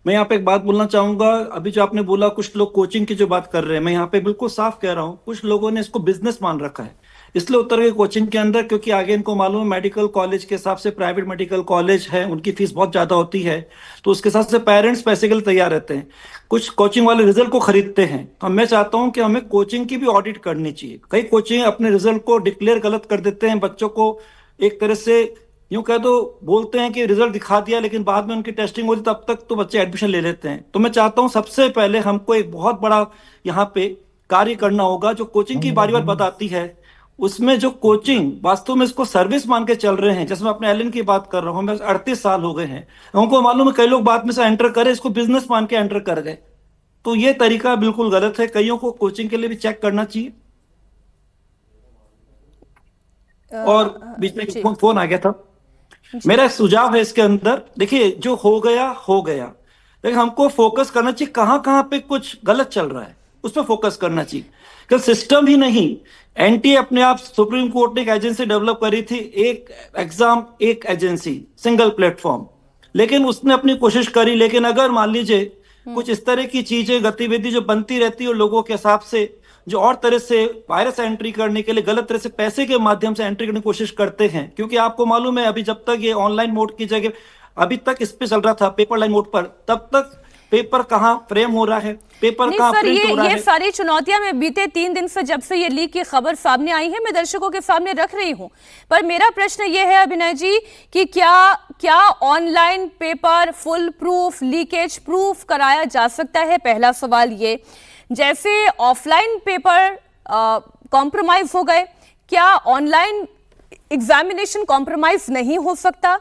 मैं यहाँ पे एक बात बोलना चाहूंगा। अभी जो आपने बोला कुछ लोग कोचिंग की जो बात कर रहे हैं, मैं यहाँ पे बिल्कुल साफ कह रहा हूँ, कुछ लोगों ने इसको बिजनेस मान रखा है, इसलिए उतर गए कोचिंग के अंदर, क्योंकि आगे इनको मालूम है मेडिकल कॉलेज के हिसाब से, प्राइवेट मेडिकल कॉलेज है उनकी फीस बहुत ज्यादा होती है, तो उसके हिसाब से पेरेंट्स पैसे के लिए तैयार रहते हैं, कुछ कोचिंग वाले रिजल्ट को खरीदते हैं। तो मैं चाहता हूँ कि हमें कोचिंग की भी ऑडिट करनी चाहिए। कई कोचिंग अपने रिजल्ट को डिक्लेयर गलत कर देते हैं, बच्चों को एक तरह से यूं कह दो, बोलते हैं कि रिजल्ट दिखा दिया, लेकिन बाद में उनकी टेस्टिंग होती तब तक तो बच्चे एडमिशन ले लेते हैं। तो मैं चाहता हूं सबसे पहले हमको एक बहुत बड़ा यहाँ पे कार्य करना होगा। जो कोचिंग की बारी बार बात आती है, उसमें जो कोचिंग वास्तव में इसको सर्विस मान के चल रहे हैं, जैसे मैं अपने एलन की बात कर रहा हूँ, मैं 38 साल हो गए हैं, हमको मालूम है कई लोग बाद में से एंटर करे, इसको बिजनेस मान के एंटर कर गए। तो ये तरीका बिल्कुल गलत है, कईयों को कोचिंग के लिए भी चेक करना चाहिए। और बीच में एक जी फोन आ गया था। जी। मेरा एक सुझाव है इसके अंदर, देखिए जो हो गया हो गया, लेकिन हमको फोकस करना चाहिए कहाँ कहाँ पे कुछ गलत चल रहा है, उस पर फोकस करना चाहिए। कि सिस्टम ही नहीं, एनटीए अपने आप सुप्रीम कोर्ट ने एक एजेंसी डेवलप करी थी, एक एग्जाम एक एजेंसी, सिंगल प्लेटफॉर्म, लेकिन उसने अपनी कोशिश करी। लेकिन अगर मान लीजिए कुछ इस तरह की चीजें गतिविधि जो बनती रहती है लोगों के हिसाब से, जो और तरह से वायरस एंट्री करने के लिए गलत तरह से पैसे के माध्यम से एंट्री करने की कोशिश करते हैं, क्योंकि आपको मालूम है अभी जब तक ये ऑनलाइन मोड की जगह अभी तक इस पे चल रहा था पेपर लाइन मोड पर, तब तक पेपर कहाँ फ्रेम हो रहा है, पेपर नहीं कहाँ सर, प्रिंट हो रहा ये है। सारी चुनौतियां मैं बीते 3 दिन से, जब से ये लीक की खबर सामने आई है, मैं दर्शकों के सामने रख रही हूं। पर मेरा प्रश्न ये है अभिनय जी कि क्या क्या online paper full proof, leakage proof कराया जा सकता है? पहला सवाल ये। जैसे ऑफलाइन पेपर कॉम्प्रोमाइज हो गए, क्या ऑनलाइन एग्जामिनेशन कॉम्प्रोमाइज नहीं हो सकता?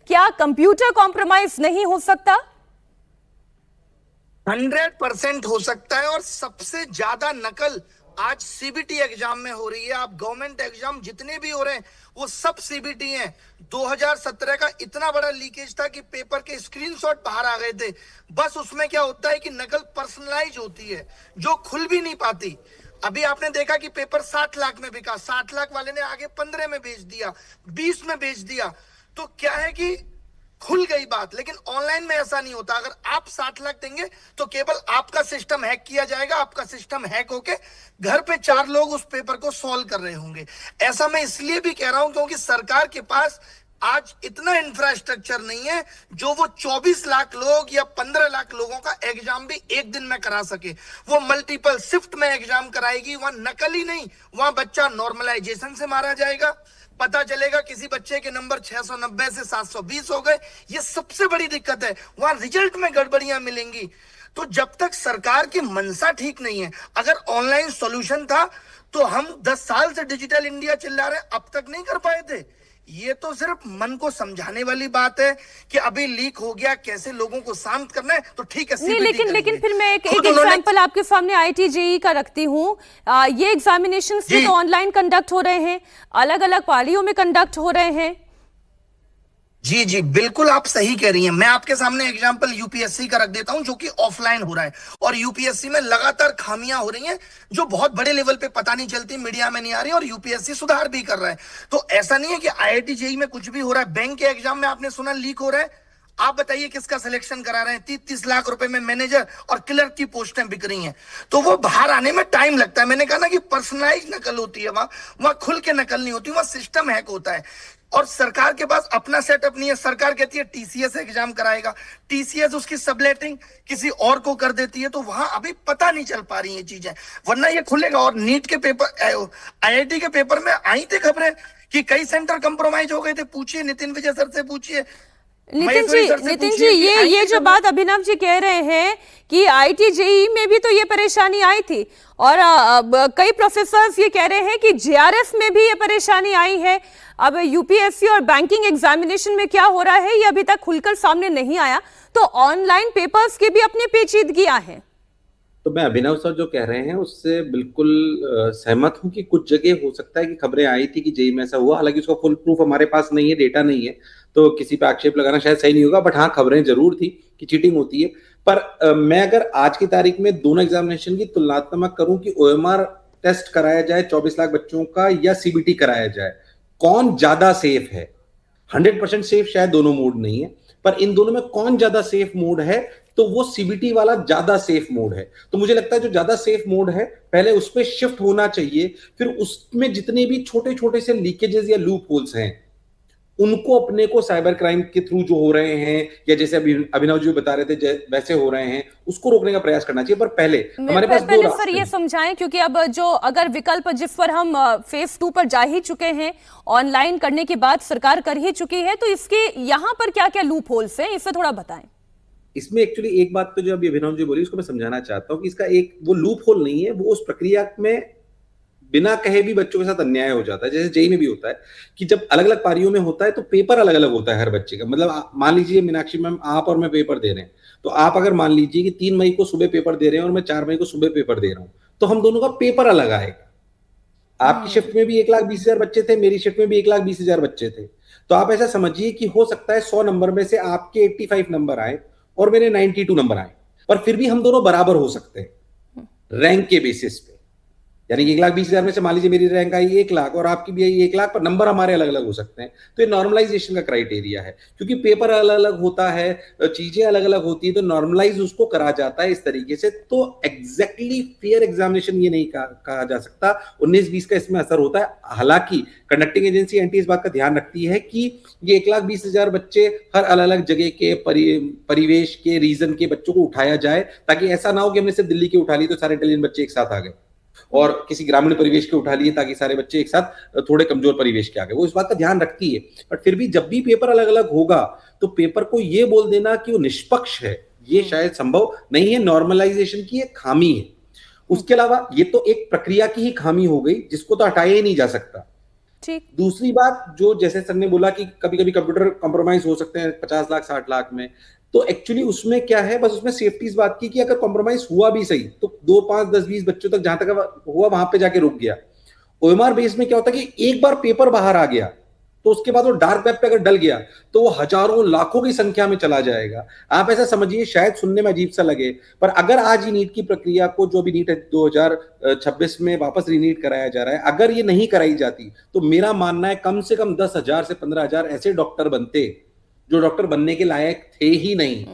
क्या कंप्यूटर कॉम्प्रोमाइज नहीं हो सकता? 100% हो सकता है। और सबसे ज्यादा नकल आज सीबीटी एग्जाम में हो रही है। आप गवर्नमेंट एग्जाम जितने भी हो रहे हैं वो सब सीबीटी हैं। 2017 का इतना बड़ा लीकेज था कि पेपर के स्क्रीनशॉट बाहर आ गए थे। बस उसमें क्या होता है कि नकल पर्सनलाइज होती है जो खुल भी नहीं पाती। अभी आपने देखा कि पेपर 60 लाख में बिका, 60 लाख वाले ने आगे 15 में बेच दिया, 20 में बेच दिया। तो क्या है कि खुल गई बात। लेकिन ऑनलाइन में ऐसा नहीं होता। अगर आप 60 लाख देंगे तो केवल आपका सिस्टम हैक किया जाएगा। आपका सिस्टम हैक होके घर पे 4 लोग उस पेपर को सॉल्व कर रहे होंगे। ऐसा मैं इसलिए भी कह रहा हूं क्योंकि सरकार के पास आज इतना इंफ्रास्ट्रक्चर नहीं है जो वो 24 लाख लोग या 15 लाख लोगों का एग्जाम भी एक दिन में करा सके। वो मल्टीपल शिफ्ट में एग्जाम कराएगी। वहां नकल ही नहीं, वहां बच्चा नॉर्मलाइजेशन से मारा जाएगा। पता चलेगा किसी बच्चे के नंबर 690 से 720 हो गए। ये सबसे बड़ी दिक्कत है। वहां रिजल्ट में गड़बड़ियां मिलेंगी। तो जब तक सरकार की मंशा ठीक नहीं है, अगर ऑनलाइन सॉल्यूशन था तो हम 10 साल से डिजिटल इंडिया चिल्ला रहे, अब तक नहीं कर पाए थे। ये तो सिर्फ मन को समझाने वाली बात है कि अभी लीक हो गया, कैसे लोगों को शांत करना है। तो ठीक है, नहीं, सीबीटी लेकिन करेंगे। फिर मैं एक खुद उन्होंने एग्जांपल आपके सामने आईटी जेईई का रखती हूँ। ये एग्जामिनेशंस भी जी तो ऑनलाइन कंडक्ट हो रहे हैं, अलग अलग पालियों में कंडक्ट हो रहे हैं। जी जी, बिल्कुल आप सही कह रही हैं। मैं आपके सामने एग्जांपल यूपीएससी का रख देता हूं जो कि ऑफलाइन हो रहा है। और यूपीएससी में लगातार खामियां हो रही हैं जो बहुत बड़े लेवल पे पता नहीं चलती, मीडिया में नहीं आ रही, और यूपीएससी सुधार भी कर रहा है। तो ऐसा नहीं है कि आईआईटी जेईई में कुछ भी हो रहा है। बैंक के एग्जाम में आपने सुना लीक हो रहा है। आप बताइए किसका सिलेक्शन करा रहे हैं? 30-30 लाख रुपए में मैनेजर और क्लर्क की पोस्टें बिक रही हैं। तो वो बाहर आने में टाइम लगता है। मैंने कहा ना कि पर्सनलाइज नकल होती है। वहां खुल के नकल नहीं होती, वहां सिस्टम हैक होता है। और सरकार के पास अपना सेटअप नहीं है। सरकार कहती है टीसीएस एग्जाम कराएगा, टीसीएस उसकी सबलेटिंग किसी और को कर देती है। तो वहां अभी पता नहीं चल पा रही ये चीजें, वरना ये खुलेगा। और नीट के पेपर, आईआईटी के पेपर में आई थी खबरें कि कई सेंटर कंप्रोमाइज हो गए थे। पूछिए नितिन विजय सर से, पूछिए महेश्वरी सर से, नितिन जी, पूछिए कि आई ये थी जो खबरें। बात अभिनव जी कह रहे हैं कि आईटी जेईई में भी तो ये परेशानी आई थी, और कई प्रोफेसर्स ये कह रहे हैं कि जेआरएफ में भी ये परेशानी आई है। अब यूपीएससी और बैंकिंग एग्जामिनेशन में क्या हो रहा है ये अभी तक खुलकर सामने नहीं आया। तो ऑनलाइन पेपर्स की भी अपनी पेचीदगियां हैं। तो मैं अभिनव सर जो कह रहे हैं उससे बिल्कुल सहमत हूं कि कुछ जगह हो सकता है कि खबरें आई थी कि जेई में ऐसा हुआ। हालांकि उसका फुल प्रूफ हमारे पास नहीं है, डेटा नहीं है, तो किसी पे आक्षेप लगाना शायद सही नहीं होगा। बट हाँ, खबरें जरूर थी कि चीटिंग होती है। पर मैं अगर आज की तारीख में दोनों एग्जामिनेशन की तुलनात्मक करूं कि ओएमआर टेस्ट कराया जाए 24 लाख बच्चों का या सीबीटी कराया जाए, कौन ज्यादा सेफ है? 100% सेफ शायद दोनों मोड नहीं है, पर इन दोनों में कौन ज्यादा सेफ मोड है? तो वो सीबीटी वाला ज्यादा सेफ मोड है। तो मुझे लगता है जो ज्यादा सेफ मोड है पहले उस पर शिफ्ट होना चाहिए, फिर उसमें जितने भी छोटे छोटे से लीकेजेस या लूप होल्स हैं उनको अपने को साइबर क्राइम के थ्रू जो हो रहे हैं, या जैसे अभी अभिनव जी बता रहे थे वैसे हो रहे हैं, उसको रोकने का प्रयास करना चाहिए। पर पहले हमारे पास दो पहले रास्ते सर ये हैं। समझाएं, क्योंकि अब जो अगर विकल्प जिस पर हम फेज 2 पर जा ही चुके हैं, ऑनलाइन करने की बात सरकार कर ही चुकी है, तो इसके यहाँ पर क्या क्या लूप होल्स हैं, इसे थोड़ा बताएं। इसमें एक्चुअली एक बात तो जो अभी अभिनव जी बोली उसको मैं समझाना चाहता हूं कि इसका एक वो लूप होल नहीं है, वो उस प्रक्रिया में बिना कहे भी बच्चों के साथ अन्याय हो जाता है। जैसे जेई में भी होता है कि जब अलग अलग पारियों में होता है तो पेपर अलग अलग होता है हर बच्चे का। मतलब मान लीजिए मीनाक्षी मैम आप और मैं पेपर दे रहे हैं, तो आप अगर मान लीजिए कि 3 मई को सुबह पेपर दे रहे हैं और मैं 4 मई को सुबह पेपर दे रहा हूं, तो हम दोनों का पेपर अलग आएगा। आपकी शिफ्ट में भी 1,20,000 बच्चे थे, मेरी शिफ्ट में भी 1,20,000 बच्चे थे। तो आप ऐसा समझिए कि हो सकता है 100 नंबर में से आपके 85 नंबर आए और मेरे 92 नंबर आए, पर फिर भी हम दोनों बराबर हो सकते हैं रैंक के बेसिस पे। यानी कि 1,20,000 में से मान लीजिए मेरी रैंक आई 1,00,000 और आपकी भी आई 1,00,000, पर नंबर हमारे अलग अलग हो सकते हैं। तो ये नॉर्मलाइजेशन का क्राइटेरिया है, क्योंकि पेपर अलग अलग होता है, चीजें अलग अलग होती है, तो नॉर्मलाइज उसको करा जाता है इस तरीके से। तो एग्जैक्टली फेयर एग्जामिनेशन ये नहीं कहा जा सकता। 19-20 का इसमें असर होता है। हालांकि कंडक्टिंग एजेंसी एनटी इस बात का ध्यान रखती है कि ये 1,20,000 बच्चे हर अलग अलग जगह के परिवेश के रीजन के बच्चों को उठाया जाए, ताकि ऐसा ना हो कि हमने सिर्फ दिल्ली के उठा ली तो सारे इंटेलिजेंट बच्चे एक साथ आ गए, और किसी ग्रामीण परिवेश के उठा लिए ताकि सारे बच्चे एक साथ थोड़े कमजोर परिवेश के आ गए। वो इस बात का ध्यान रखती है। बट फिर भी जब भी पेपर अलग अलग होगा तो पेपर को ये बोल देना कि वो निष्पक्ष है, ये शायद संभव नहीं है। नॉर्मलाइजेशन की एक खामी है। उसके अलावा ये तो एक प्रक्रिया की ही खामी हो गई जिसको तो हटाया ही नहीं जा सकता। ठीक। दूसरी बात, जो जैसे सर ने बोला कि कभी कभी कंप्यूटर कॉम्प्रोमाइज हो सकते हैं 50 लाख 60 लाख में, तो एक्चुअली उसमें क्या है, बस उसमें सेफ्टी इस बात की कि अगर कॉम्प्रोमाइज हुआ भी सही तो 2 5 10 20 बच्चों तक जहां तक हुआ वहां पे जाके रुक गया। ओएमआर बेस में क्या होता है कि एक बार पेपर बाहर आ गया तो उसके बाद वो डार्क वेब पे अगर डल गया तो वो हजारों लाखों की संख्या में चला जाएगा। आप ऐसा समझिए, शायद सुनने में अजीब सा लगे, पर अगर आज ही नीट की प्रक्रिया को, जो भी नीट 2026 में वापस रीनीट कराया जा रहा है, अगर ये नहीं कराई जाती तो मेरा मानना है कम से कम 10,000 से 15,000 ऐसे डॉक्टर बनते जो डॉक्टर बनने के लायक थे ही नहीं।